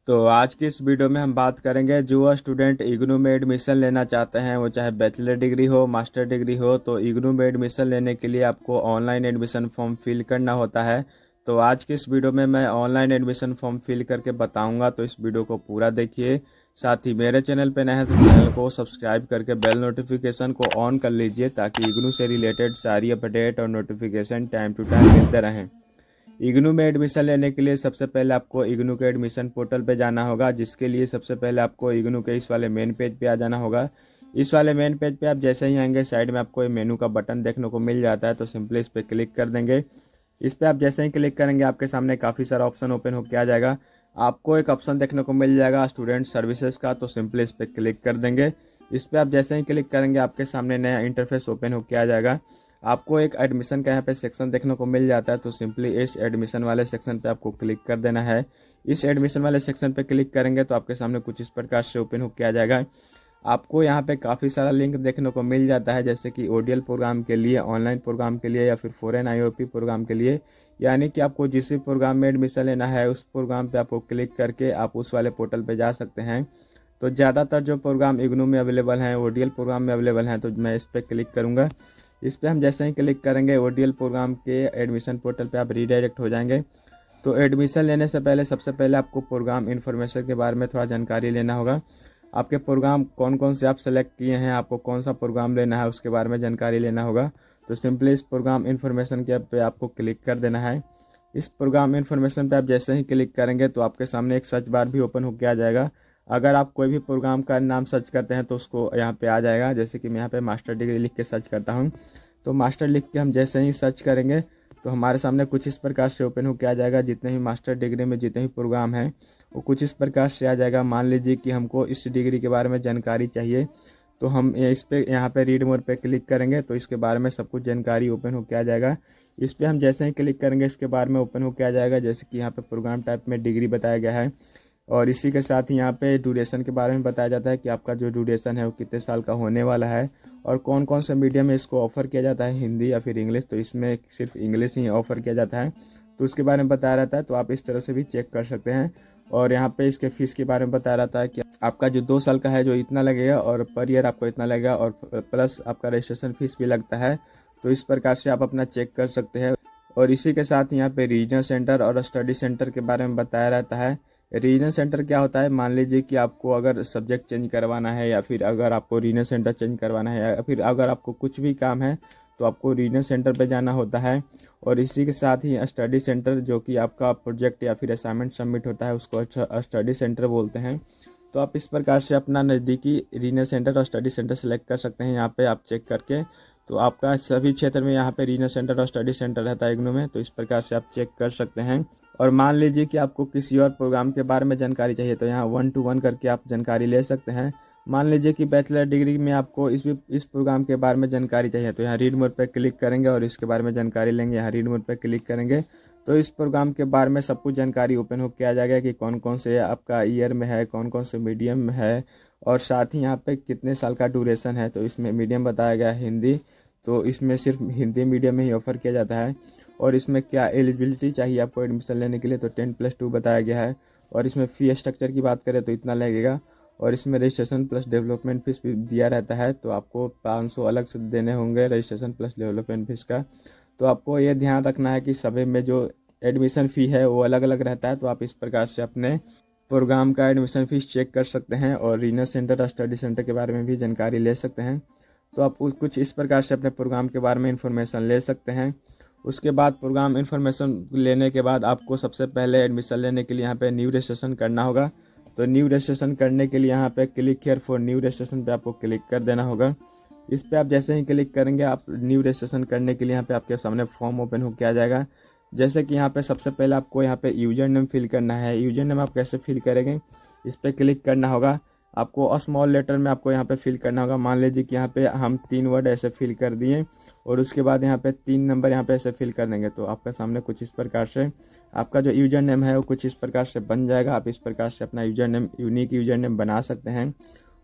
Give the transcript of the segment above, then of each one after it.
तो आज की इस वीडियो में हम बात करेंगे जो स्टूडेंट इग्नू में एडमिशन लेना चाहते हैं, वो चाहे बैचलर डिग्री हो मास्टर डिग्री हो, तो इग्नू में एडमिशन लेने के लिए आपको ऑनलाइन एडमिशन फॉर्म फिल करना होता है। तो आज की इस वीडियो में मैं ऑनलाइन एडमिशन फॉर्म फिल करके बताऊंगा, तो इस वीडियो को पूरा देखिए। साथ ही मेरे चैनल पे नए हैं तो चैनल को सब्सक्राइब करके बेल नोटिफिकेशन को ऑन कर लीजिए, ताकि इग्नू से रिलेटेड सारी अपडेट और नोटिफिकेशन टाइम टू टाइम मिलते रहें। इग्नू में एडमिशन लेने के लिए सबसे पहले आपको इग्नू के एडमिशन पोर्टल पे जाना होगा, जिसके लिए सबसे पहले आपको इग्नू के इस वाले मेन पेज पे आ जाना होगा। इस वाले मेन पेज पे आप जैसे ही आएंगे, साइड में आपको मेनू का बटन देखने को मिल जाता है, तो सिंपली इस पर क्लिक कर देंगे। इस पर आप जैसे ही क्लिक करेंगे, आपके सामने काफ़ी सारा ऑप्शन ओपन होकर आ जाएगा। आपको एक ऑप्शन देखने को मिल जाएगा स्टूडेंट सर्विसेज का, तो सिंपली इस पर क्लिक कर देंगे। इस पर आप जैसे ही क्लिक करेंगे, आपके सामने नया इंटरफेस ओपन होकर आ जाएगा। आपको एक एडमिशन का यहाँ पे सेक्शन देखने को मिल जाता है, तो सिंपली इस एडमिशन वाले सेक्शन पे आपको क्लिक कर देना है। इस एडमिशन वाले सेक्शन पे क्लिक करेंगे तो आपके सामने कुछ इस प्रकार से ओपन होकर आ जाएगा। आपको यहाँ पे काफ़ी सारा लिंक देखने को मिल जाता है, जैसे कि ओडीएल प्रोग्राम के लिए, ऑनलाइन प्रोग्राम के लिए, या फिर फॉरेन आईओपी प्रोग्राम के लिए। यानी कि आपको जिस भी प्रोग्राम में एडमिशन लेना है, उस प्रोग्राम पे आपको क्लिक करके आप उस वाले पोर्टल पे जा सकते हैं। तो ज़्यादातर जो प्रोग्राम इग्नू में अवेलेबल हैं, ओडीएल प्रोग्राम में अवेलेबल हैं, तो मैं इस पर क्लिक करूँगा। इस पर हम जैसे ही क्लिक करेंगे, ओडीएल प्रोग्राम के एडमिशन पोर्टल पे आप रीडायरेक्ट हो जाएंगे। तो एडमिशन लेने से पहले सबसे पहले आपको प्रोग्राम इन्फॉर्मेशन के बारे में थोड़ा जानकारी लेना होगा। आपके प्रोग्राम कौन कौन से आप सेलेक्ट किए हैं, आपको कौन सा प्रोग्राम लेना है, उसके बारे में जानकारी लेना होगा। तो सिंपली इस प्रोग्राम इन्फॉर्मेशन के पे आपको क्लिक कर देना है। इस प्रोग्राम इन्फॉर्मेशन पे आप जैसे ही क्लिक करेंगे, तो आपके सामने एक सर्च बार भी ओपन होकर आ जाएगा। अगर आप कोई भी प्रोग्राम का नाम सर्च करते हैं तो उसको यहाँ पे आ जाएगा। जैसे कि मैं यहाँ पे मास्टर डिग्री लिख के सर्च करता हूँ, तो मास्टर लिख के हम जैसे ही सर्च करेंगे, तो हमारे सामने कुछ इस प्रकार से ओपन होकर आ जाएगा। जितने ही मास्टर डिग्री में जितने ही प्रोग्राम हैं, वो कुछ इस प्रकार से आ जाएगा। मान लीजिए कि हमको इस डिग्री के बारे में जानकारी चाहिए, तो हम इस पे यहाँ पे रीड मोर पे क्लिक करेंगे, तो इसके बारे में सब कुछ जानकारी ओपन होकर आ जाएगा। इस पे हम जैसे ही क्लिक करेंगे, इसके बारे में ओपन होकर आ जाएगा। जैसे कि यहाँ पे प्रोग्राम टाइप में डिग्री बताया गया है, और इसी के साथ ही यहाँ पे ड्यूरेशन के बारे में बताया जाता है कि आपका जो ड्यूरेशन है वो कितने साल का होने वाला है, और कौन कौन से मीडियम में इसको ऑफ़र किया जाता है, हिंदी या फिर इंग्लिश। तो इसमें सिर्फ इंग्लिश ही ऑफ़र किया जाता है, तो उसके बारे में बताया रहता है। तो आप इस तरह से भी चेक कर सकते हैं। और यहाँ पे इसके फ़ीस के बारे में बताया रहता है कि आपका जो 2 साल का है जो इतना लगेगा, और पर ईयर आपको इतना लगेगा, और प्लस आपका रजिस्ट्रेशन फ़ीस भी लगता है। तो इस प्रकार से आप अपना चेक कर सकते हैं। और इसी के साथ यहाँ पे रीजनल सेंटर और स्टडी सेंटर के बारे में बताया रहता है। रीजनल सेंटर क्या होता है, मान लीजिए कि आपको अगर सब्जेक्ट चेंज करवाना है, या फिर अगर आपको रीजनल सेंटर चेंज करवाना है, या फिर अगर आपको कुछ भी काम है, तो आपको रीजनल सेंटर पे जाना होता है। और इसी के साथ ही स्टडी सेंटर, जो कि आपका प्रोजेक्ट या फिर असाइनमेंट सबमिट होता है, उसको स्टडी सेंटर बोलते हैं। तो आप इस प्रकार से अपना नज़दीकी रीजनल सेंटर और स्टडी सेंटर सेलेक्ट कर सकते हैं। यहाँ पे आप चेक करके, तो आपका सभी क्षेत्र में यहाँ पे रीजनल सेंटर और स्टडी सेंटर रहता है इग्नू में, तो इस प्रकार से आप चेक कर सकते हैं। और मान लीजिए कि आपको किसी और प्रोग्राम के बारे में जानकारी चाहिए, तो यहाँ 1 to 1 करके आप जानकारी ले सकते हैं। मान लीजिए कि बैचलर डिग्री में आपको इस प्रोग्राम के बारे में जानकारी चाहिए, तो यहाँ रीड मोड पे क्लिक करेंगे और इसके बारे में जानकारी लेंगे। यहाँ रीड मोड पे क्लिक करेंगे, तो इस प्रोग्राम के बारे में सब कुछ जानकारी ओपन होकर आ जाएगा कि कौन कौन से आपका ईयर में है, कौन कौन से मीडियम में है, और साथ ही यहाँ पे कितने साल का ड्यूरेशन है। तो इसमें मीडियम बताया गया है हिंदी, तो इसमें सिर्फ हिंदी मीडियम में ही ऑफ़र किया जाता है। और इसमें क्या एलिजिबिलिटी चाहिए आपको एडमिशन लेने के लिए, तो 10+2 बताया गया है। और इसमें फ़ी स्ट्रक्चर की बात करें तो इतना लगेगा। और इसमें रजिस्ट्रेशन प्लस डेवलपमेंट फीस भी दिया रहता है, तो आपको 500 अलग से देने होंगे रजिस्ट्रेशन प्लस डेवलपमेंट फीस का। तो आपको ये ध्यान रखना है कि सभी में जो एडमिशन फ़ी है वो अलग अलग रहता है। तो आप इस प्रकार से अपने प्रोग्राम का एडमिशन फ़ीस चेक कर सकते हैं, और रीजनल सेंटर और स्टडी सेंटर के बारे में भी जानकारी ले सकते हैं। तो आप कुछ इस प्रकार से अपने प्रोग्राम के बारे में इंफॉर्मेशन ले सकते हैं। उसके बाद प्रोग्राम इन्फॉर्मेशन लेने के बाद आपको सबसे पहले एडमिशन लेने के लिए यहाँ पे न्यू रजिस्ट्रेशन करना होगा। तो न्यू रजिस्ट्रेशन करने के लिए यहाँ पे click here for new registration पे आपको क्लिक कर देना होगा। इस पे आप जैसे ही क्लिक करेंगे, आप न्यू रजिस्ट्रेशन करने के लिए यहाँ पे आपके सामने फॉर्म ओपन होकर आ जाएगा। जैसे कि यहाँ पे सबसे पहले आपको यहाँ पे यूजर नेम फिल करना है। यूजर नेम आप कैसे फिल करेंगे, इस पर क्लिक करना होगा। आपको स्मॉल लेटर में आपको यहाँ पे फिल करना होगा। मान लीजिए कि यहाँ पे हम 3 वर्ड ऐसे फिल कर दिए, और उसके बाद यहाँ पे 3 नंबर यहाँ पे ऐसे फिल कर देंगे, तो आपके सामने कुछ इस प्रकार से आपका जो यूजर नेम है वो कुछ इस प्रकार से बन जाएगा। आप इस प्रकार से अपना user name, unique user name बना सकते हैं।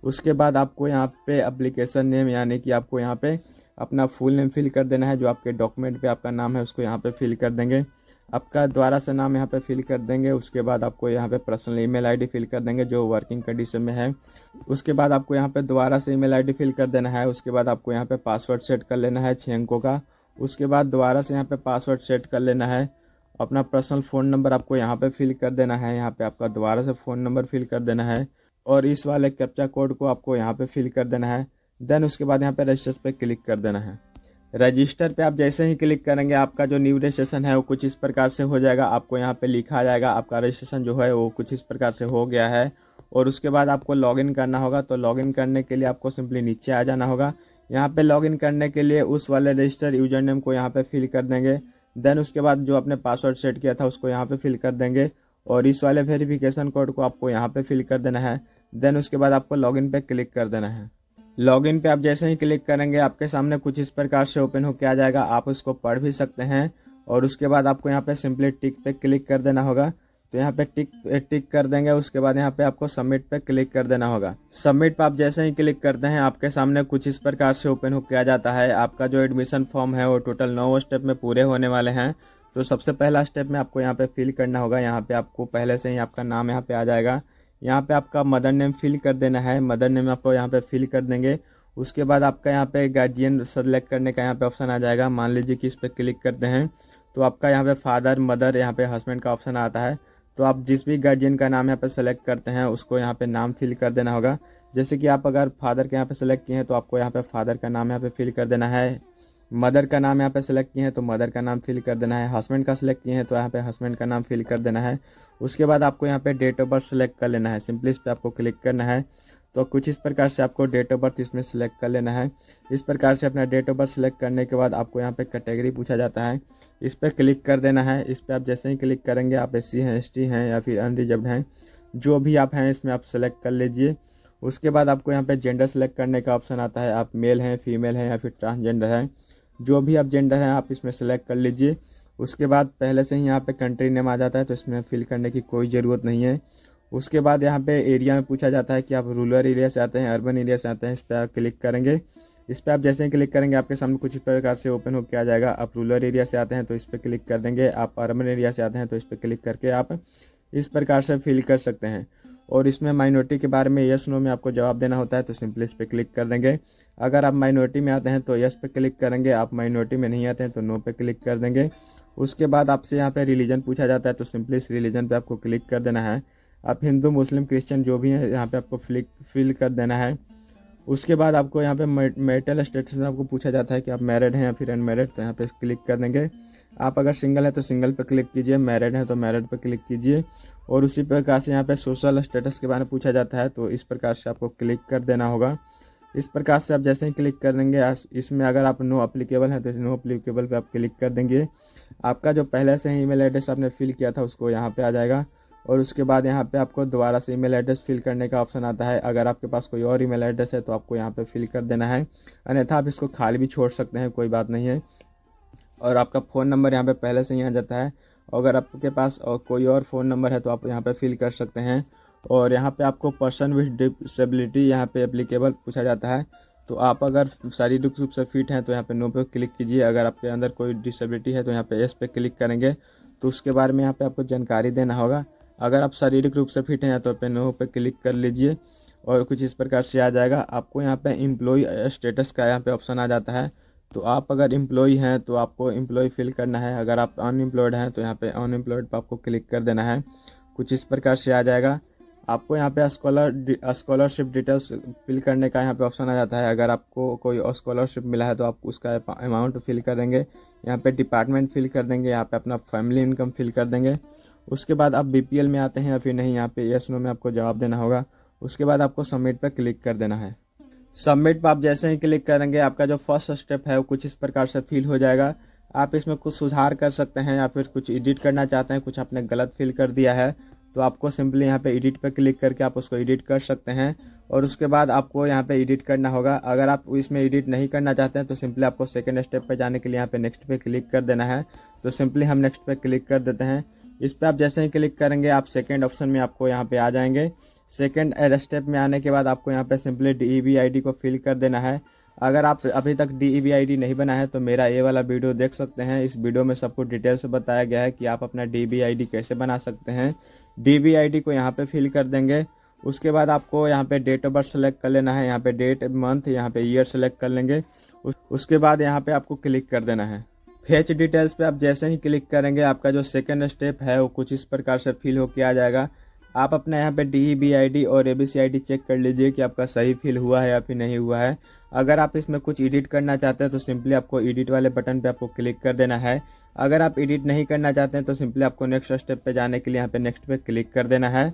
उसके बाद आपको यहाँ पे एप्लीकेशन नेम, यानी कि आपको यहाँ पे अपना फुल नेम फिल कर देना है। जो आपके डॉक्यूमेंट पे आपका नाम है उसको यहाँ पे फिल कर देंगे। आपका दोबारा से नाम यहाँ पे फिल कर देंगे। उसके बाद आपको यहाँ पे पर्सनल ईमेल आईडी फिल कर देंगे जो वर्किंग कंडीशन में है। उसके बाद आपको यहाँ पे दोबारा से ईमेल आईडी फिल कर देना है। उसके बाद आपको यहाँ पे पासवर्ड सेट कर लेना है 6 अंकों का। उसके बाद दोबारा से यहाँ पे पासवर्ड सेट कर लेना है। अपना पर्सनल फ़ोन नंबर आपको यहाँ पे फिल कर देना है। यहाँ पे आपका दोबारा से फ़ोन नंबर फिल कर देना है और इस वाले कैप्चा कोड को आपको यहाँ पे फिल कर देना है। देन उसके बाद यहाँ पे रजिस्टर पे क्लिक कर देना है। रजिस्टर पे आप जैसे ही क्लिक करेंगे आपका जो न्यू रजिस्ट्रेशन है वो कुछ इस प्रकार से हो जाएगा। आपको यहाँ पे लिखा आ जाएगा आपका रजिस्ट्रेशन जो है वो कुछ इस प्रकार से हो गया है। और उसके बाद आपको लॉगिन करना होगा। तो लॉगिन करने के लिए आपको सिंपली नीचे आ जाना होगा। यहाँ पे लॉगिन करने के लिए उस वाले रजिस्टर यूजर नेम को यहाँ पे फिल कर देंगे। देन उसके बाद जो आपने पासवर्ड सेट किया था उसको यहाँ पे फिल कर देंगे और इस वाले वेरिफिकेशन कोड को आपको यहाँ पे फिल कर देना है। देन उसके बाद आपको लॉगिन पे क्लिक कर देना है। लॉगिन पे आप जैसे ही क्लिक करेंगे आपके सामने कुछ इस प्रकार से ओपन होकर आ जाएगा। आप उसको पढ़ भी सकते हैं और उसके बाद आपको यहाँ पे सिंपली टिक पे क्लिक कर देना होगा। तो यहाँ पे टिक कर देंगे। उसके बाद यहाँ पे आपको सबमिट पे क्लिक कर देना होगा। सबमिट पे आप जैसे ही क्लिक करते हैं आपके सामने कुछ इस प्रकार से ओपन होकर आ जाता है। आपका जो एडमिशन फॉर्म है वो टोटल 9 स्टेप में पूरे होने वाले हैं। तो सबसे पहला स्टेप में आपको यहाँ पे फिल करना होगा। यहाँ पे आपको पहले से ही आपका नाम यहाँ पे आ जाएगा। यहाँ पे आपका मदर नेम फिल कर देना है। मदर नेम आपको यहाँ पे फिल कर देंगे। उसके बाद आपका यहाँ पे गार्जियन सेलेक्ट करने का यहाँ पे ऑप्शन आ जाएगा। मान लीजिए कि इस पर क्लिक करते हैं तो आपका यहाँ पे फादर मदर यहाँ पे हस्बैंड का ऑप्शन आता है। तो आप जिस भी गार्जियन का नाम यहाँ पे सेलेक्ट करते हैं उसको यहाँ पे नाम फिल कर देना होगा। जैसे कि आप अगर फादर के यहाँ पे सेलेक्ट किए हैं तो आपको यहाँ पे फादर का नाम यहाँ पे फिल कर देना है। मदर का नाम यहाँ पे सेलेक्ट किए हैं तो मदर का नाम फिल कर देना है। हस्बैंड का सेलेक्ट किए हैं तो यहाँ पे हस्बैंड का नाम फिल कर देना है। उसके बाद आपको यहाँ पे डेट ऑफ बर्थ सेलेक्ट कर लेना है। सिंपली इस पर आपको क्लिक करना है। तो कुछ इस प्रकार से आपको डेट ऑफ बर्थ इसमें सेलेक्ट कर लेना है। इस प्रकार से अपना डेट ऑफ बर्थ सेलेक्ट करने के बाद आपको यहाँ पे कैटेगरी पूछा जाता है। इस पर क्लिक कर देना है। इस पर आप जैसे ही क्लिक करेंगे आप SC हैं ST हैं या फिर अनरिजर्व्ड हैं जो भी आप हैं इसमें आप सेलेक्ट कर लीजिए। उसके बाद आपको यहाँ पे जेंडर सेलेक्ट करने का ऑप्शन आता है। आप मेल हैं फीमेल हैं या फिर ट्रांसजेंडर हैं जो भी आप जेंडर हैं आप इसमें सेलेक्ट कर लीजिए। उसके बाद पहले से ही यहाँ पे कंट्री नेम आ जाता है तो इसमें फिल करने की कोई ज़रूरत नहीं है। उसके बाद यहाँ पे एरिया में पूछा जाता है कि आप रूरल एरिया से आते हैं अर्बन एरिया से आते हैं। इस पर आप क्लिक करेंगे। इस पर आप जैसे ही क्लिक करेंगे आपके सामने कुछ इस प्रकार से ओपन होकर आ जाएगा। आप रूरल एरिया से आते हैं तो इस पर क्लिक कर देंगे। आप अर्बन एरिया से आते हैं तो इस पर क्लिक करके आप इस प्रकार से फिल कर सकते हैं। और इसमें माइनॉरिटी के बारे में यस नो में आपको जवाब देना होता है तो सिंपली इस पर क्लिक कर देंगे। अगर आप माइनॉरिटी में आते हैं तो यस पे क्लिक करेंगे। आप माइनॉरिटी में नहीं आते हैं तो नो पे क्लिक कर देंगे। उसके बाद आपसे यहाँ पे रिलीजन पूछा जाता है तो सिंपली इस रिलीजन पे आपको क्लिक कर देना है। आप हिंदू मुस्लिम क्रिश्चियन जो भी हैं यहाँ पे आपको फिल कर देना है। उसके बाद आपको यहाँ पे मैरिटल स्टेटस में आपको पूछा जाता है कि आप मैरिड हैं या फिर अनमैरिड तो यहाँ पे क्लिक कर देंगे। आप अगर सिंगल है तो सिंगल पे क्लिक कीजिए, मैरिड है तो मैरिड पे क्लिक कीजिए। और उसी प्रकार से यहाँ पे सोशल स्टेटस के बारे में पूछा जाता है तो इस प्रकार से आपको क्लिक कर देना होगा। इस प्रकार से आप जैसे ही क्लिक कर देंगे इसमें अगर आप नो अप्लीकेबल है तो नो अप्लीकेबल पे आप क्लिक कर देंगे। आपका जो पहले से ही ईमेल एड्रेस आपने फिल किया था उसको यहाँ पे आ जाएगा। और उसके बाद यहाँ पे आपको दोबारा से ईमेल एड्रेस फिल करने का ऑप्शन आता है। अगर आपके पास कोई और ईमेल एड्रेस है तो आपको यहाँ पे फिल कर देना है, अन्यथा आप इसको खाली भी छोड़ सकते हैं, कोई बात नहीं है। और आपका फ़ोन नंबर यहाँ पे पहले से ही आ जाता है। अगर आपके पास कोई और फ़ोन नंबर है तो आप यहाँ पे फिल कर सकते हैं। और यहाँ पे आपको पर्सन विद डिसेबिलिटी यहाँ पे एप्लीकेबल पूछा जाता है। तो आप अगर शारीरिक रूप से फिट हैं तो यहाँ पे नो पे क्लिक कीजिए। अगर आपके अंदर कोई डिसेबिलिटी है तो यहाँ पे यस पे क्लिक करेंगे तो उसके बारे में यहाँ पे आपको जानकारी देना होगा। अगर आप शारीरिक रूप से फिट हैं तो पे नो पे क्लिक कर लीजिए और कुछ इस प्रकार से आ जाएगा। आपको यहाँ पे एम्प्लॉय स्टेटस का यहाँ पे ऑप्शन आ जाता है। तो आप अगर एम्प्लॉय हैं तो आपको एम्प्लॉय फिल करना है। अगर आप अनएम्प्लॉयड हैं तो यहाँ पे अनएम्प्लॉयड पर आपको क्लिक कर देना है। कुछ इस प्रकार से आ जाएगा। आपको यहाँ पे स्कॉलरशिप डिटेल्स फिल करने का यहाँ पे ऑप्शन आ जाता है। अगर आपको कोई स्कॉलरशिप मिला है तो आप उसका अमाउंट फिल कर देंगे। यहाँ पे डिपार्टमेंट फिल कर देंगे। यहाँ पे अपना फैमिली इनकम फिल कर देंगे। उसके बाद आप BPL में आते हैं या फिर नहीं, यहाँ पे यस नो में आपको जवाब देना होगा। उसके बाद आपको सबमिट पर क्लिक कर देना है। सबमिट पर आप जैसे ही क्लिक करेंगे आपका जो फर्स्ट स्टेप है वो कुछ इस प्रकार से फिल हो जाएगा। आप इसमें कुछ सुधार कर सकते हैं या फिर कुछ एडिट करना चाहते हैं, कुछ आपने गलत फिल कर दिया है तो आपको सिंपली यहाँ पे एडिट पे क्लिक करके आप उसको एडिट कर सकते हैं। और उसके बाद आपको यहाँ पे एडिट करना होगा। अगर आप इसमें एडिट नहीं करना चाहते हैं तो सिंपली आपको सेकंड स्टेप पे जाने के लिए यहाँ पे नेक्स्ट पे क्लिक कर देना है। तो सिंपली हम नेक्स्ट पे क्लिक कर देते हैं। इस पर आप जैसे ही क्लिक करेंगे आप सेकंड ऑप्शन में आपको यहाँ पे आ जाएंगे। सेकंड स्टेप में आने के बाद आपको यहाँ पे सिंपली DEB ID को फिल कर देना है। अगर आप अभी तक DBID नहीं बनाया है तो मेरा ये वाला वीडियो देख सकते हैं। इस वीडियो में सब कुछ डिटेल से बताया गया है कि आप अपना DBID कैसे बना सकते हैं। DBID को यहाँ पे फिल कर देंगे। उसके बाद आपको यहाँ पे डेट ऑफ बर्थ सेलेक्ट कर लेना है। यहाँ पे डेट, मंथ, यहाँ पे ईयर सेलेक्ट कर लेंगे। उसके बाद यहाँ पे आपको क्लिक कर देना है। फेच डिटेल्स पे आप जैसे ही क्लिक करेंगे आपका जो सेकंड स्टेप है वो कुछ इस प्रकार से फिल होके आ जाएगा। आप अपना यहाँ पे DBID और ABCID चेक कर लीजिए कि आपका सही फिल हुआ है या फिर नहीं हुआ है। अगर आप इसमें कुछ एडिट करना चाहते हैं तो सिंपली आपको एडिट वाले बटन पे आपको क्लिक कर देना है। अगर आप एडिट नहीं करना चाहते हैं तो सिंपली आपको नेक्स्ट स्टेप पे जाने के लिए यहाँ पे नेक्स्ट पे क्लिक कर देना है।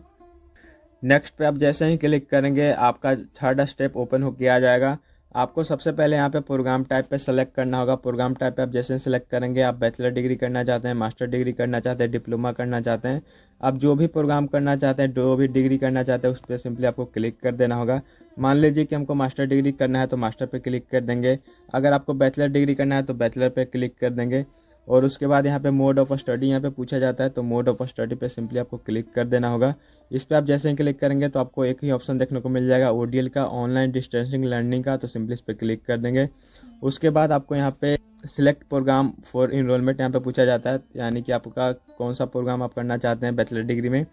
नेक्स्ट पे आप जैसे ही क्लिक करेंगे आपका थर्ड स्टेप ओपन होके आ जाएगा। आपको सबसे पहले यहाँ पे प्रोग्राम टाइप पे सेलेक्ट करना होगा। प्रोग्राम टाइप पे आप जैसे सेलेक्ट करेंगे, आप बैचलर डिग्री करना चाहते हैं, मास्टर डिग्री करना चाहते हैं, डिप्लोमा करना चाहते हैं, आप जो भी प्रोग्राम करना चाहते हैं, जो भी डिग्री करना चाहते हैं उस पर सिंपली आपको क्लिक कर देना होगा। मान लीजिए कि हमको मास्टर डिग्री करना है तो मास्टर पे क्लिक कर देंगे। अगर आपको बैचलर डिग्री करना है तो बैचलर पे क्लिक कर देंगे। और उसके बाद यहाँ पे मोड ऑफ स्टडी यहाँ पे पूछा जाता है तो मोड ऑफ स्टडी पे सिंपली आपको क्लिक कर देना होगा। इस पे आप जैसे ही क्लिक करेंगे तो आपको एक ही ऑप्शन देखने को मिल जाएगा ODL का, ऑनलाइन डिस्टेंसिंग लर्निंग का, तो सिंपली इस पे क्लिक कर देंगे। उसके बाद आपको यहाँ पे सिलेक्ट प्रोग्राम फॉर इनरोलमेंट यहाँ पे पूछा जाता है, यानी कि आपका कौन सा प्रोग्राम आप करना चाहते हैं बैचलर डिग्री में,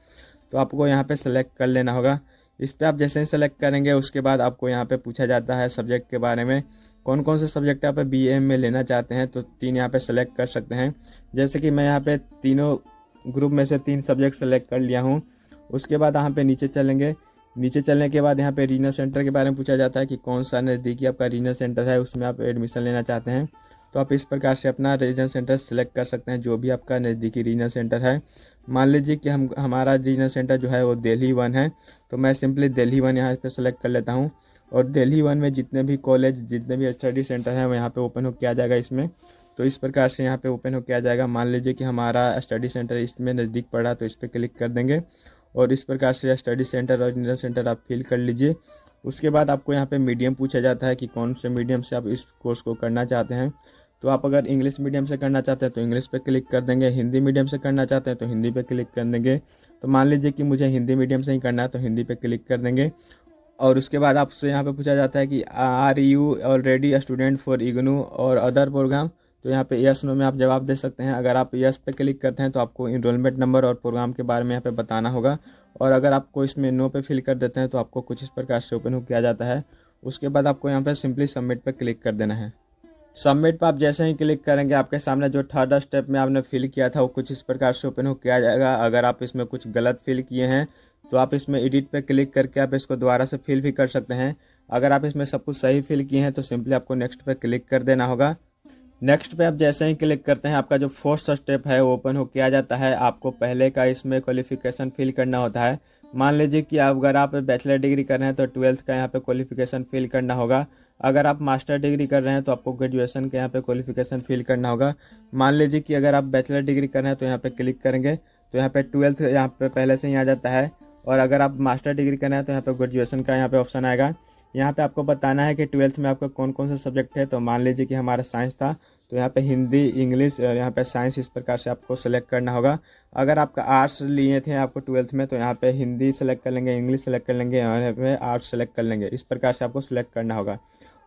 तो आपको यहाँ पे सेलेक्ट कर लेना होगा। इस पर आप जैसे ही सेलेक्ट करेंगे उसके बाद आपको यहाँ पे पूछा जाता है सब्जेक्ट के बारे में, कौन कौन से सब्जेक्ट आप BA में लेना चाहते हैं, तो 3 यहाँ पे सेलेक्ट कर सकते हैं। जैसे कि मैं यहाँ पे तीनों ग्रुप में से 3 सब्जेक्ट सेलेक्ट कर लिया हूँ। उसके बाद यहाँ पे नीचे चलेंगे। नीचे चलने के बाद यहाँ पे रीजनल सेंटर के बारे में पूछा जाता है कि कौन सा नज़दीकी आपका रीजनल सेंटर है, उसमें आप एडमिशन लेना चाहते हैं, तो आप इस प्रकार से अपना रीजनल सेंटर सेलेक्ट कर सकते हैं, जो भी आपका नज़दीकी रीजनल सेंटर है। मान लीजिए कि हमारा रीजनल सेंटर जो है वो दिल्ली 1 है, तो मैं सिंपली दिल्ली 1 यहाँ पे सेलेक्ट कर लेता हूँ। और दिल्ली 1 में जितने भी कॉलेज, जितने भी स्टडी सेंटर हैं वो यहाँ पे ओपन होकर आ जाएगा इसमें। तो इस प्रकार से यहाँ पे ओपन होकर आ जाएगा। मान लीजिए कि हमारा स्टडी सेंटर इसमें नज़दीक पड़ा तो इस पर क्लिक कर देंगे और इस प्रकार से स्टडी सेंटर और रीजनल सेंटर आप फिल कर लीजिए। उसके बाद आपको यहाँ पे मीडियम पूछा जाता है कि कौन से मीडियम से आप इस कोर्स को करना चाहते हैं। तो आप अगर इंग्लिश मीडियम से करना चाहते हैं तो इंग्लिश पे क्लिक कर देंगे, हिंदी मीडियम से करना चाहते हैं तो हिंदी पे क्लिक कर देंगे। तो मान लीजिए कि मुझे हिंदी मीडियम से ही करना है तो हिंदी पे क्लिक कर देंगे। और उसके बाद आपसे यहाँ पे पूछा जाता है कि are you already student for IGNOU और अदर प्रोग्राम, तो यहाँ पे यस नो में आप जवाब दे सकते हैं। अगर आप यस पे क्लिक करते हैं तो आपको इनरोलमेंट नंबर और प्रोग्राम के बारे में यहाँ पे बताना होगा। और अगर आपको इसमें नो पे फिल कर देते हैं तो आपको कुछ इस प्रकार से ओपन हो किया जाता है। उसके बाद आपको यहाँ पे सिंपली सबमिट पे क्लिक कर देना है। सबमिट पर आप जैसे ही क्लिक करेंगे आपके सामने जो थर्ड स्टेप में आपने फिल किया था वो कुछ इस प्रकार से ओपन हो किया जाएगा। अगर आप इसमें कुछ गलत फिल किए हैं तो आप इसमें एडिट पे क्लिक करके आप इसको दोबारा से फिल भी कर सकते हैं। अगर आप इसमें सब कुछ सही फिल किए हैं तो सिंपली आपको नेक्स्ट पे क्लिक कर देना होगा। नेक्स्ट पे आप जैसे ही क्लिक करते हैं आपका जो फोर्थ स्टेप है वो ओपन हो किया जाता है। आपको पहले का इसमें क्वालिफिकेशन फिल करना होता है। मान लीजिए कि अगर आप बैचलर डिग्री कर रहे हैं तो 12th का यहाँ पे क्वालिफिकेशन फिल करना होगा। अगर आप मास्टर डिग्री कर रहे हैं तो आपको ग्रेजुएशन के यहाँ पे क्वालिफिकेशन फिल करना होगा। मान लीजिए कि अगर आप बैचलर डिग्री कर रहे हैं तो यहाँ पे क्लिक करेंगे तो यहाँ पे 12th यहाँ पे पहले से ही आ जाता है। और अगर आप मास्टर डिग्री कर रहे हैं तो यहाँ पे ग्रेजुएशन का यहाँ पे ऑप्शन आएगा। यहाँ पे आपको बताना है कि 12th में आपका कौन कौन सा सब्जेक्ट है। तो मान लीजिए कि हमारा साइंस था तो यहाँ पे हिंदी, इंग्लिश और यहाँ पे साइंस, इस प्रकार से आपको सेलेक्ट करना होगा। अगर आपका आर्ट्स लिए थे आपको 12th में तो यहाँ पे हिंदी सेलेक्ट कर लेंगे, इंग्लिश सेलेक्ट कर लेंगे और यहाँ पे आर्ट्स सेलेक्ट कर लेंगे। इस प्रकार से आपको सेलेक्ट करना होगा।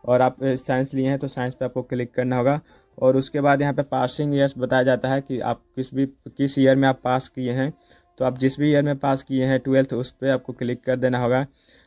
और आप साइंस लिए हैं तो साइंस पे आपको क्लिक करना होगा। और उसके बाद यहाँ पे पासिंग ईयर्स बताया जाता है कि आप किस ईयर में आप पास किए हैं। तो आप जिस भी ईयर में पास किए हैं 12th उस पर आपको क्लिक कर देना होगा।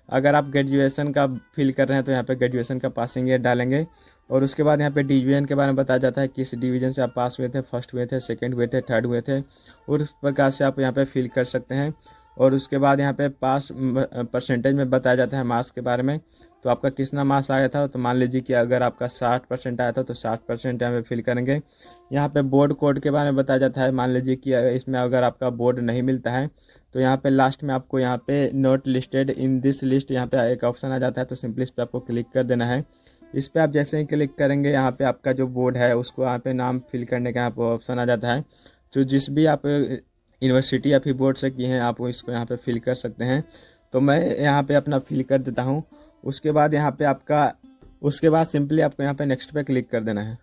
अगर आप ग्रेजुएशन का फिल कर रहे हैं तो यहाँ पे ग्रेजुएशन का पासिंग ईयर डालेंगे। और उसके बाद यहाँ पे डिवीजन के बारे में बताया जाता है किस डिवीजन से आप पास हुए थे, फर्स्ट हुए थे, सेकंड हुए थे, थर्ड हुए थे, और उस प्रकार से आप यहाँ पे फिल कर सकते हैं। और उसके बाद यहाँ पे पास परसेंटेज में बताया जाता है मार्क्स के बारे में, तो आपका कितना मार्क्स आया था। तो मान लीजिए कि अगर आपका 60% आया था तो 60% यहाँ पे फिल करेंगे। यहाँ पे बोर्ड कोड के बारे में बताया जाता है। मान लीजिए कि इसमें अगर आपका बोर्ड नहीं मिलता है तो यहाँ पे लास्ट में आपको यहाँ पे not listed in this list यहाँ पे एक ऑप्शन आ जाता है, तो सिंपली इस पर आपको क्लिक कर देना है। इस पर आप जैसे ही क्लिक करेंगे यहाँ पे आपका जो बोर्ड है उसको यहाँ पे नाम फिल करने का यहाँ पे ऑप्शन आ जाता है। तो जिस भी आप यूनिवर्सिटी या फिर बोर्ड से किए हैं आप इसको यहाँ पे फिल कर सकते हैं। तो मैं यहाँ पे अपना फिल कर देता हूँ। उसके बाद यहाँ पे उसके बाद सिंपली आपको यहाँ पे नेक्स्ट पे क्लिक कर देना है।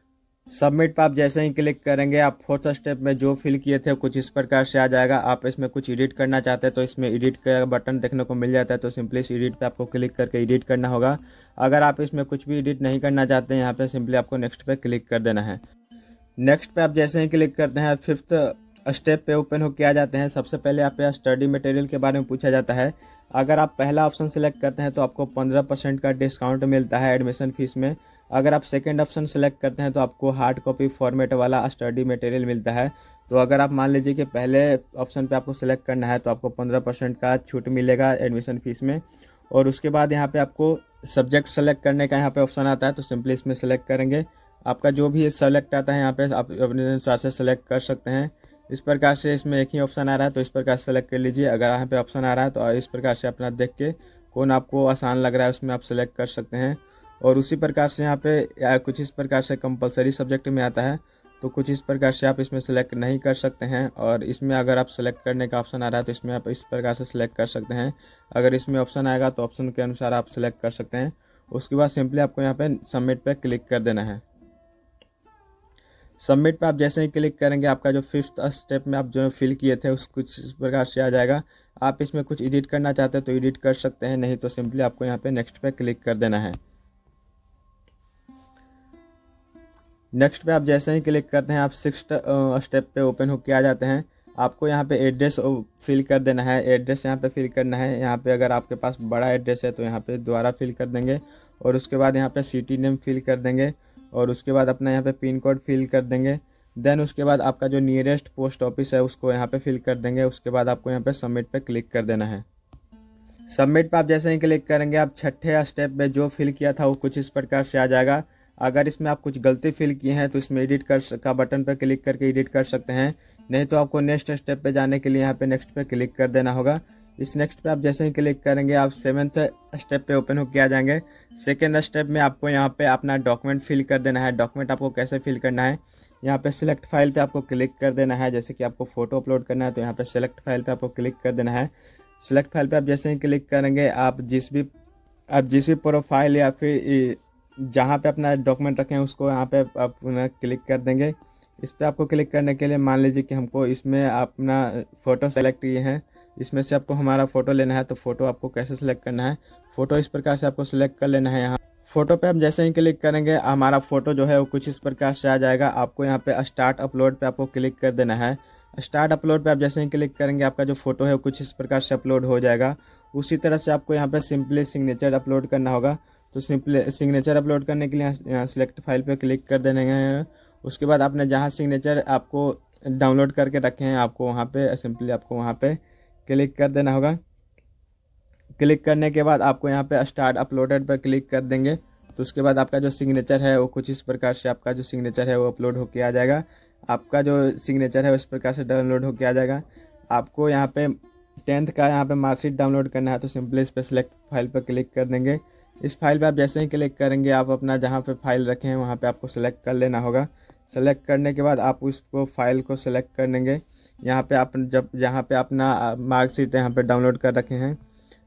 सबमिट पर आप जैसे ही क्लिक करेंगे आप फोर्थ स्टेप में जो फिल किए थे कुछ इस प्रकार से आ जाएगा। आप इसमें कुछ एडिट करना चाहते हैं तो इसमें एडिट का बटन देखने को मिल जाता है, तो सिंपली इस एडिट पे आपको क्लिक करके एडिट करना होगा। अगर आप इसमें कुछ भी एडिट नहीं करना चाहते हैं, यहाँ पे सिंपली आपको नेक्स्ट पे क्लिक कर देना है। नेक्स्ट पे आप जैसे ही क्लिक करते हैं फिफ्थ स्टेप पे ओपन हो के आ जाते हैं। सबसे पहले आप यहाँ स्टडी मटेरियल के बारे में पूछा जाता है। अगर आप पहला ऑप्शन सेलेक्ट करते हैं तो आपको 15% का डिस्काउंट मिलता है एडमिशन फीस में। अगर आप सेकंड ऑप्शन सेलेक्ट करते हैं तो आपको हार्ड कॉपी फॉर्मेट वाला स्टडी मटेरियल मिलता है। तो अगर आप मान लीजिए कि पहले ऑप्शन पे आपको सेलेक्ट करना है तो आपको 15% का छूट मिलेगा एडमिशन फीस में। और उसके बाद यहाँ पे आपको सब्जेक्ट सेलेक्ट करने का यहाँ पे ऑप्शन आता है, तो सिंपली इसमें सेलेक्ट करेंगे। आपका जो भी सेलेक्ट आता है यहाँ पे आप अपने अनुसार से सेलेक्ट कर सकते हैं। इस प्रकार से इसमें एक ही ऑप्शन आ रहा है तो इस प्रकार से सेलेक्ट कर लीजिए। अगर यहाँ पे ऑप्शन आ रहा है तो इस प्रकार से अपना देख के कौन आपको आसान लग रहा है उसमें आप सेलेक्ट कर सकते हैं। और उसी प्रकार से यहाँ पे कुछ इस प्रकार से कंपलसरी सब्जेक्ट में आता है, तो कुछ इस प्रकार से आप इसमें सेलेक्ट नहीं कर सकते हैं। और इसमें अगर आप सेलेक्ट करने का ऑप्शन आ रहा है तो इसमें आप इस प्रकार से सेलेक्ट कर सकते हैं। अगर इसमें ऑप्शन आएगा तो ऑप्शन के अनुसार आप सेलेक्ट कर सकते हैं। उसके बाद सिंपली आपको यहाँ पे सबमिट पे क्लिक कर देना है। सबमिट पे आप जैसे ही क्लिक करेंगे आपका जो फिफ्थ स्टेप में आप जो फिल किए थे उस कुछ इस प्रकार से आ जाएगा। आप इसमें कुछ एडिट करना चाहते हैं तो एडिट कर सकते हैं, नहीं तो सिंपली आपको यहाँ पे नेक्स्ट पे क्लिक कर देना है। नेक्स्ट पे आप जैसे ही क्लिक करते हैं आप सिक्स्थ स्टेप पे ओपन होके आ जाते हैं। आपको यहाँ पे एड्रेस फिल कर देना है। एड्रेस यहाँ पे फिल करना है। यहाँ पे अगर आपके पास बड़ा एड्रेस है तो यहाँ पे दोबारा फिल कर देंगे। और उसके बाद यहाँ पे सिटी नेम फिल कर देंगे। और उसके बाद अपना यहाँ पे पिन कोड फिल कर देंगे। देन उसके बाद आपका जो नियरेस्ट पोस्ट ऑफिस है उसको यहाँ पे फिल कर देंगे। उसके बाद आपको यहाँ पे सबमिट पे क्लिक कर देना है। सबमिट पे आप जैसे ही क्लिक करेंगे आप छठे स्टेप में जो फिल किया था वो कुछ इस प्रकार से आ जाएगा। अगर इसमें आप कुछ गलती फिल किए हैं तो इसमें एडिट का बटन पर क्लिक करके एडिट कर सकते हैं, नहीं तो आपको नेक्स्ट स्टेप पे जाने के लिए यहाँ पे नेक्स्ट पे क्लिक कर देना होगा। इस नेक्स्ट पे आप जैसे ही क्लिक करेंगे आप सेवन्थ स्टेप पे ओपन होकर आ जाएंगे। सेकेंड स्टेप में आपको यहाँ पे अपना डॉक्यूमेंट फिल कर देना है। डॉक्यूमेंट आपको कैसे फिल करना है, यहाँ पे सिलेक्ट फाइल पे आपको क्लिक कर देना है। जैसे कि आपको फोटो अपलोड करना है तो यहाँ पे सिलेक्ट फाइल पे आपको क्लिक कर देना है। सिलेक्ट फाइल पे आप जैसे ही क्लिक करेंगे आप जिस भी प्रोफाइल या फिर जहाँ पे अपना डॉक्यूमेंट रखें उसको यहाँ पे आप क्लिक कर देंगे। इस पर आपको क्लिक करने के लिए मान लीजिए कि हमको इसमें अपना फ़ोटो सेलेक्ट किए हैं, इसमें से आपको हमारा फ़ोटो लेना है। तो फ़ोटो आपको कैसे सेलेक्ट करना है, फ़ोटो इस प्रकार से आपको सेलेक्ट कर लेना है। यहाँ फ़ोटो पे आप जैसे ही क्लिक करेंगे हमारा फ़ोटो जो है वो कुछ इस प्रकार से आ जाएगा। आपको यहाँ पे स्टार्ट अपलोड पे आपको क्लिक कर देना है। स्टार्ट अपलोड पे आप जैसे ही क्लिक करेंगे आपका जो फ़ोटो है वो कुछ इस प्रकार से अपलोड हो जाएगा। उसी तरह से आपको यहाँ पे सिंपली सिग्नेचर अपलोड करना होगा। तो सिंपली सिग्नेचर अपलोड करने के लिए यहाँ सिलेक्ट फाइल पे क्लिक कर देने हैं। उसके बाद आपने जहाँ सिग्नेचर आपको डाउनलोड करके रखे हैं आपको वहाँ पे सिंपली आपको वहाँ पे क्लिक कर देना होगा। क्लिक करने के बाद आपको यहाँ पे स्टार्ट अपलोडेड पर क्लिक कर देंगे। तो उसके बाद आपका जो सिग्नेचर है वो कुछ इस प्रकार से आपका जो सिग्नेचर है वो अपलोड होके आ जाएगा। आपका जो सिग्नेचर है उस प्रकार से डाउनलोड होके आ जाएगा। आपको यहाँ पे 10th का यहाँ पे मार्कशीट डाउनलोड करना है तो सिंपली इस पर सिलेक्ट फाइल पर क्लिक कर देंगे। इस फाइल पे आप जैसे ही क्लिक करेंगे आप अपना जहाँ पे फाइल रखे हैं वहाँ पे आपको सेलेक्ट कर लेना होगा। सेलेक्ट करने के बाद आप उसको फाइल को सेलेक्ट कर लेंगे। यहाँ पे आप जहाँ पे अपना मार्कशीट यहाँ पे डाउनलोड कर रखे हैं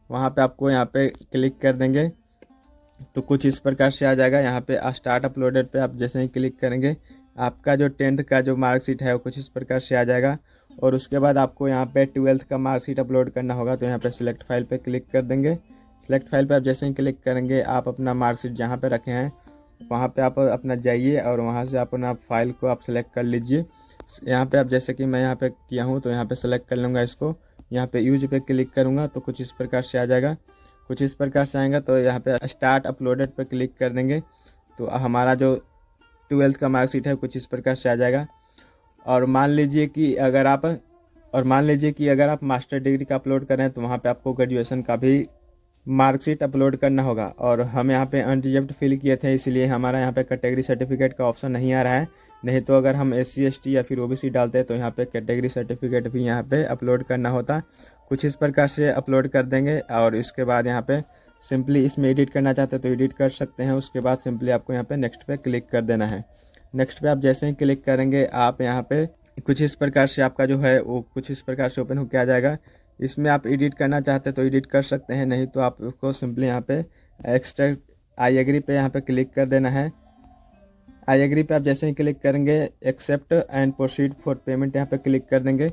वहाँ पे आपको यहाँ पे क्लिक कर देंगे तो कुछ इस प्रकार से आ जाएगा। यहाँ पे स्टार्ट अपलोडेड पे आप जैसे ही क्लिक करेंगे आपका जो 10th का जो मार्कशीट है वो कुछ इस प्रकार से आ जाएगा। और उसके बाद आपको यहाँ पे 12th का मार्कशीट अपलोड करना होगा तो यहाँ पे सिलेक्ट फाइल पे क्लिक कर देंगे। सिलेक्ट फाइल पे आप जैसे ही क्लिक करेंगे आप अपना मार्कशीट जहाँ पे रखे हैं वहाँ पे आप अपना जाइए और वहाँ से अपना फाइल को आप सेलेक्ट कर लीजिए। यहाँ पे आप जैसे कि मैं यहाँ पे किया हूँ तो यहाँ पे सेलेक्ट कर लूँगा इसको। यहाँ पे यूज पे क्लिक करूँगा तो कुछ इस प्रकार से आ जाएगा। कुछ इस प्रकार से आएगा तो यहाँ पे स्टार्ट अपलोडेड पे क्लिक कर देंगे तो हमारा जो 12th का मार्कशीट है कुछ इस प्रकार से आ जाएगा। और मान लीजिए कि अगर आप मास्टर डिग्री का अपलोड करें तो वहाँ पे आपको ग्रेजुएशन का भी मार्कशीट अपलोड करना होगा। और हम यहाँ पे अनरिजर्व्ड फिल किए थे इसलिए हमारा यहाँ पे कैटेगरी सर्टिफिकेट का ऑप्शन नहीं आ रहा है। नहीं तो अगर हम SC ST या फिर OBC डालते हैं तो यहाँ पे कैटेगरी सर्टिफिकेट भी यहाँ पे अपलोड करना होता। कुछ इस प्रकार से अपलोड कर देंगे और इसके बाद यहाँ पे सिंपली इसमें एडिट करना चाहते हैं तो एडिट कर सकते हैं। उसके बाद सिंपली आपको यहाँ पे नेक्स्ट पे क्लिक कर देना है। नेक्स्ट पे आप जैसे ही क्लिक करेंगे आप यहाँ पे कुछ इस प्रकार से आपका जो है वो कुछ इस प्रकार से ओपन होकर आ जाएगा। इसमें आप एडिट करना चाहते हैं तो एडिट कर सकते हैं, नहीं तो आपको सिंपली यहाँ पे एक्स्ट्रा आई एग्री पे यहाँ पे क्लिक कर देना है। आई एग्री पे आप जैसे ही क्लिक करेंगे, accept and proceed for payment यहाँ पे क्लिक कर देंगे।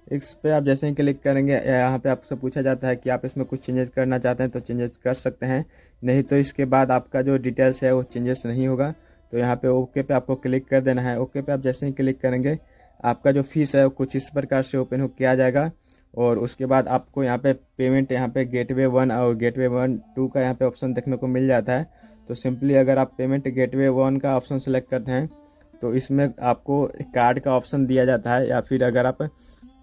इस पे आप जैसे ही क्लिक करेंगे, यहाँ पे आपसे पूछा जाता है कि आप इसमें कुछ चेंजेस करना चाहते हैं तो चेंजेस कर सकते हैं, नहीं तो इसके बाद आपका जो डिटेल्स है वो चेंजेस नहीं होगा। तो यहाँ पे ओके पे आपको क्लिक कर देना है। ओके पे आप जैसे ही क्लिक करेंगे, आपका जो फीस है वो कुछ इस प्रकार से ओपन हो के आ जाएगा। और उसके बाद आपको यहाँ पे पेमेंट, यहाँ पे गेटवे 1 और गेटवे 1 2 का यहाँ पे ऑप्शन देखने को मिल जाता है। तो सिंपली अगर आप पेमेंट गेटवे 1 का ऑप्शन सेलेक्ट करते हैं तो इसमें आपको कार्ड का ऑप्शन दिया जाता है, या फिर अगर आप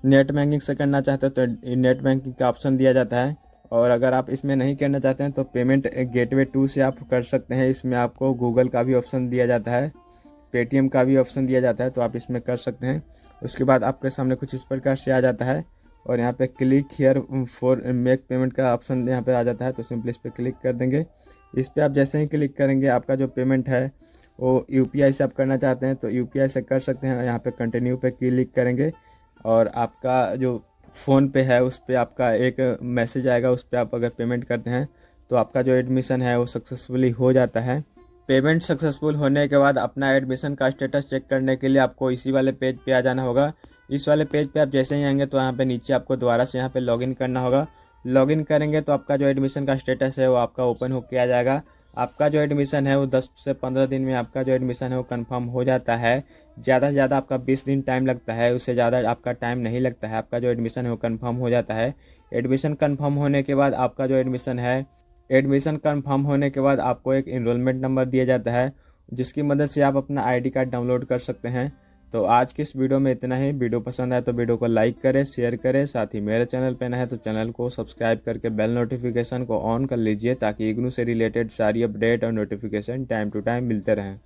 नेट बैंकिंग से करना चाहते हैं तो नेट बैंकिंग का ऑप्शन दिया जाता है। और अगर आप इसमें नहीं करना चाहते हैं तो पेमेंट गेटवे 2 से आप कर सकते हैं। इसमें आपको गूगल का भी ऑप्शन दिया जाता है, पेटीएम का भी ऑप्शन दिया जाता है, तो आप इसमें कर सकते हैं। उसके बाद आपके सामने कुछ इस प्रकार से आ जाता है और यहाँ पे click here for make payment का ऑप्शन यहाँ पे आ जाता है। तो सिंपली इस पर क्लिक कर देंगे। इस पर आप जैसे ही क्लिक करेंगे, आपका जो पेमेंट है वो यूपीआई से आप करना चाहते हैं तो यूपीआई से कर सकते हैं। यहाँ पे कंटिन्यू पे क्लिक करेंगे और आपका जो फ़ोन पे है उस पर आपका एक मैसेज आएगा, उस पर आप अगर पेमेंट करते हैं तो आपका जो एडमिशन है वो सक्सेसफुली हो जाता है। पेमेंट सक्सेसफुल होने के बाद अपना एडमिशन का स्टेटस चेक करने के लिए आपको इसी वाले पेज पे आ जाना होगा। इस वाले पेज पे आप जैसे ही आएंगे तो यहाँ पे नीचे आपको दोबारा से यहाँ पे लॉगिन करना होगा। लॉगिन करेंगे तो आपका जो एडमिशन का स्टेटस है वो आपका ओपन होके आ जाएगा। आपका जो एडमिशन है वो 10 से 15 दिन में आपका जो एडमिशन है वो कंफर्म हो जाता है। ज़्यादा से ज़्यादा आपका 20 दिन टाइम लगता है, उससे ज़्यादा आपका टाइम नहीं लगता है। आपका जो एडमिशन है वो कंफर्म हो जाता है। एडमिशन कंफर्म होने के बाद आपका जो एडमिशन कंफर्म होने के बाद आपको एक इनरोलमेंट नंबर दिया जाता है, जिसकी मदद से आप अपना आईडी कार्ड डाउनलोड कर सकते हैं। तो आज की इस वीडियो में इतना ही। वीडियो पसंद आए तो वीडियो को लाइक करें, शेयर करें। साथ ही मेरे चैनल पर नए हैं तो चैनल को सब्सक्राइब करके बेल नोटिफिकेशन को ऑन कर लीजिए, ताकि इग्नू से रिलेटेड सारी अपडेट और नोटिफिकेशन टाइम टू टाइम मिलते रहें।